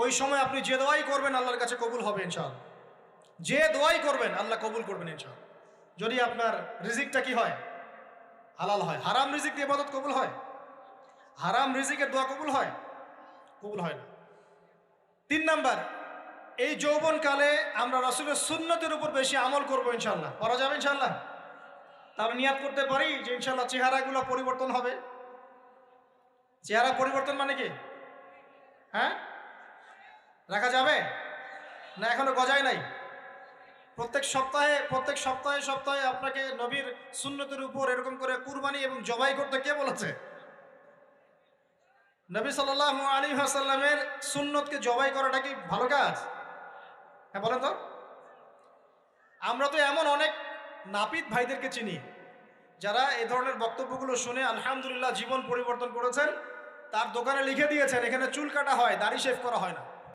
ওই সময় আপনি যে দোয়াই করবেন আল্লাহর কাছে কবুল হবে ইনশাআল্লাহ। যে দোয়াই করবেন আল্লাহ কবুল করবেন ইনশাআল্লাহ, যদি আপনার রিজিকটা কি হয়, হালাল হয়। হারাম রিজিক দিয়ে ইবাদত কবুল হয়? হারাম রিজিকের দোয়া কবুল হয়? কবুল হয় না। 3 নাম্বার, এই যৌবনকালে আমরা রাসূলের সুন্নতের উপর বেশি আমল করবো ইনশাআল্লাহ। করা যাবে ইনশাআল্লাহ? তাহলে নিয়াত করতে পারি যে ইনশাআল্লাহ চেহারাগুলো পরিবর্তন হবে। চেহারা পরিবর্তন মানে কি? হ্যাঁ, রাখা যাবে না? এখনো গজায় নাই? প্রত্যেক সপ্তাহে আপনাকে নবীর সুন্নতের উপর এরকম করে কুরবানি এবং জবাই করতে কে বলেছে? নবী সাল্লাল্লাহু আলাইহি ওয়াসাল্লামের সুন্নতকে জবাই করাটা কি ভালো কাজ? হ্যাঁ বলেন তো। আমরা তো এমন অনেক নাপিত ভাইদেরকে চিনি যারা এই ধরনের বক্তব্যগুলো শুনে আলহামদুলিল্লাহ জীবন পরিবর্তন করেছেন। তার দোকানে লিখে দিয়েছেন এখানে চুল কাটা হয়, দাড়ি শেভ করা হয় না।